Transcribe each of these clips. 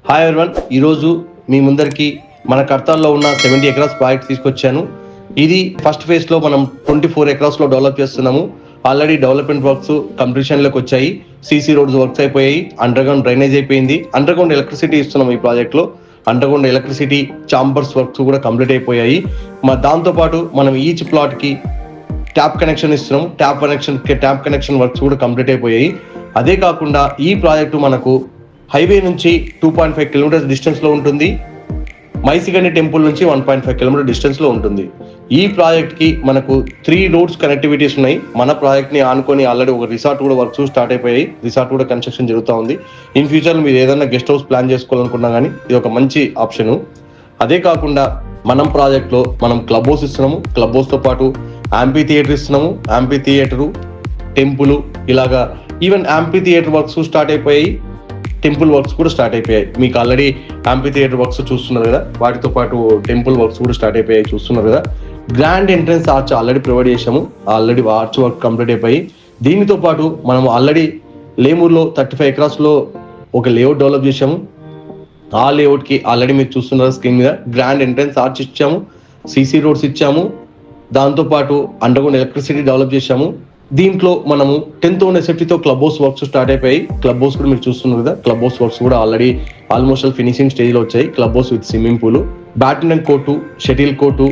Hi everyone, ఈరోజు మీ ముందరికి మన కర్తాల్లో ఉన్న 70 ఎకరాస్ ప్రాజెక్ట్ తీసుకొచ్చాను. ఇది ఫస్ట్ ఫేజ్ లో మనం 24 ఎకరాస్ లో డెవలప్ చేస్తున్నాము. ఆల్రెడీ డెవలప్మెంట్ వర్క్స్ కంప్లీషన్ లోకి వచ్చాయి. సీసీ రోడ్స్ వర్క్స్ అయిపోయాయి, అండర్ గ్రౌండ్ డ్రైనేజ్ అయిపోయింది, అండర్ గ్రౌండ్ ఎలక్ట్రిసిటీ ఇస్తున్నాం ఈ ప్రాజెక్ట్ లో. Underground electricity chambers works కూడా కంప్లీట్ అయిపోయాయి. దాంతో పాటు మనం ఈచ్ ప్లాట్ కి ట్యాప్ కనెక్షన్ ఇస్తున్నాం. ట్యాప్ కనెక్షన్ వర్క్స్ కూడా కంప్లీట్ అయిపోయాయి. అదే కాకుండా ఈ ప్రాజెక్టు మనకు హైవే నుంచి 2.5 కిలోమీటర్స్ డిస్టెన్స్ లో ఉంటుంది. మైసిగండి టెంపుల్ నుంచి 1.5 కిలోమీటర్ డిస్టెన్స్ లో ఉంటుంది. ఈ ప్రాజెక్ట్ కి మనకు 3 రోడ్స్ కనెక్టివిటీస్ ఉన్నాయి. మన ప్రాజెక్ట్ ని ఆనుకొని ఆల్రెడీ ఒక రిసార్ట్ కూడా వర్క్స్ స్టార్ట్ అయిపోయాయి. రిసార్ట్ కూడా కన్స్ట్రక్షన్ జరుగుతూ ఉంది. ఇన్ ఫ్యూచర్ మీరు ఏదైనా గెస్ట్ హౌస్ ప్లాన్ చేసుకోవాలనుకున్నా కానీ ఇది ఒక మంచి ఆప్షన్. అదే కాకుండా మనం ప్రాజెక్ట్ లో మనం క్లబ్ హౌస్ ఇస్తున్నాము. క్లబ్ హౌస్ తో పాటు యాంపీ థియేటర్ ఇస్తున్నాము. యాంపీ థియేటరు, టెంపుల్, ఇలాగా ఈవెన్ యాంపీ థియేటర్ వర్క్స్ స్టార్ట్ అయిపోయాయి. టెంపుల్ వర్క్స్ కూడా స్టార్ట్ అయిపోయాయి. మీకు ఆల్రెడీ యాంపీ థియేటర్ వర్క్స్ చూస్తున్నారు కదా, వాటితో పాటు టెంపుల్ వర్క్స్ కూడా స్టార్ట్ అయిపోయాయి చూస్తున్నారు కదా. Grand entrance arch already provide చేసాము. ఆల్రెడీ ఆర్చ్ వర్క్ కంప్లీట్ అయిపోయి దీనితో పాటు మనం ఆల్రెడీ లేమూరులో 35 ఎకరాస్ లో ఒక లేఅవుట్ డెవలప్ చేసాము. ఆ లేఅవుట్ కి ఆల్రెడీ మీరు చూస్తున్నారు స్క్రీన్ మీద గ్రాండ్ ఎంట్రన్స్ ఆర్చ్ ఇచ్చాము, సీసీ రోడ్స్ ఇచ్చాము, దాంతో పాటు అండర్ గ్రౌండ్ ఎలక్ట్రిసిటీ డెవలప్ చేసాము. దీంట్లో మనము 10th ఓన్ ఎస్ఎఫ్టీతో క్లబ్ హౌస్ వర్క్స్ స్టార్ట్ అయిపోయి క్లబ్ హౌస్ కూడా మీరు చూస్తున్నారు కదా. క్లబ్ హౌస్ వర్క్స్ కూడా ఆల్రెడీ ఆల్మోస్ట్ ఫినిషింగ్ స్టేజ్ లో వచ్చాయి. Club house with swimming pool, badminton court, shuttle court,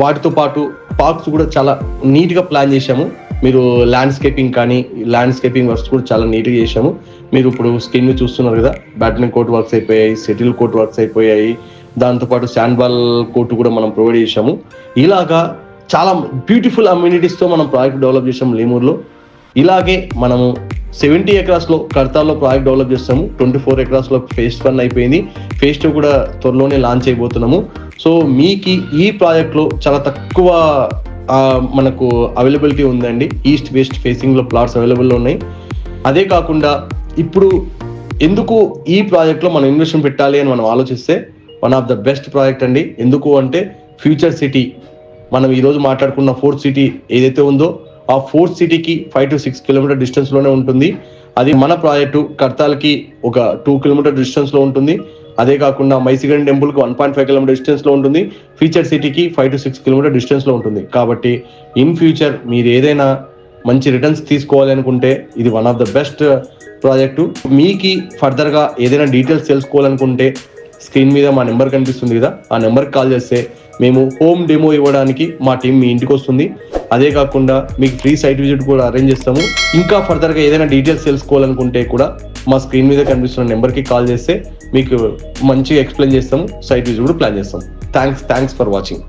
వాటితో పాటు పార్క్స్ కూడా చాలా నీట్ గా ప్లాన్ చేశాము. మీరు ల్యాండ్స్కేపింగ్ వర్క్స్ కూడా చాలా నీట్ గా చేశాము. మీరు ఇప్పుడు స్క్రీన్ మీద చూస్తున్నారు కదా, బ్యాడ్మింటన్ కోర్ట్ వర్క్స్ అయిపోయాయి, షటిల్ కోర్ట్ వర్క్స్ అయిపోయాయి, దాంతో పాటు శాండ్ బాల్ కోర్టు కూడా మనం ప్రొవైడ్ చేశాము. ఇలాగా చాలా బ్యూటిఫుల్ అమ్యూనిటీస్ తో మనం ప్రాజెక్ట్ డెవలప్ చేసాము లేమూరులో. ఇలాగే మనము 70 ఎకరాస్ లో కర్తాల్లో ప్రాజెక్ట్ డెవలప్ చేస్తాము. 24 ఎకరాస్ లో ఫేజ్ 1 అయిపోయింది. ఫేజ్ 2 కూడా త్వరలోనే లాంచ్ అయిపోతున్నాము. సో మీకు ఈ ప్రాజెక్ట్ లో చాలా తక్కువ మనకు అవైలబిలిటీ ఉందండి. ఈస్ట్ వెస్ట్ ఫేసింగ్ లో ప్లాట్స్ అవైలబుల్ ఉన్నాయి. అదే కాకుండా ఇప్పుడు ఎందుకు ఈ ప్రాజెక్ట్ లో మనం ఇన్వెస్ట్మెంట్ పెట్టాలి అని మనం ఆలోచిస్తే one of the best project అండి. ఎందుకు అంటే ఫ్యూచర్ సిటీ, మనం ఈరోజు మాట్లాడుకున్న 4th సిటీ ఏదైతే ఉందో ఆ 4th సిటీకి 5 to 6 కిలోమీటర్ డిస్టెన్స్ లోనే ఉంటుంది. అది మన ప్రాజెక్టు కర్తాల్కి ఒక 2 కిలోమీటర్ డిస్టెన్స్ లో ఉంటుంది. అదే కాకుండా మైసిగండి టెంపుల్ కి 1.5 కిలోమీటర్ డిస్టెన్స్ లో ఉంటుంది. ఫ్యూచర్ సిటీకి 5 to 6 కిలోమీటర్ డిస్టెన్స్ లో ఉంటుంది. కాబట్టి ఇన్ ఫ్యూచర్ మీరు ఏదైనా మంచి రిటర్న్స్ తీసుకోవాలి అనుకుంటే ఇది one of the best project. మీకు ఫర్దర్ గా ఏదైనా డీటెయిల్స్ తెలుసుకోవాలనుకుంటే స్క్రీన్ మీద మా నెంబర్ కనిపిస్తుంది కదా, ఆ నెంబర్కి కాల్ చేస్తే మేము హోమ్ డెమో ఇవ్వడానికి మా టీం మీ ఇంటికి వస్తుంది. అదే కాకుండా మీకు ఫ్రీ సైట్ విజిట్ కూడా అరేంజ్ చేస్తాము. ఇంకా ఫర్దర్ గా ఏదైనా డీటెయిల్స్ తెలుసుకోవాలనుకుంటే కూడా మా స్క్రీన్ మీద కనిపిస్తున్న నెంబర్కి కాల్ చేస్తే మీకు మంచిగా ఎక్స్ప్లెయిన్ చేస్తాము. సైట్ విజిట్ కూడా ప్లాన్ చేస్తాం. Thanks for watching.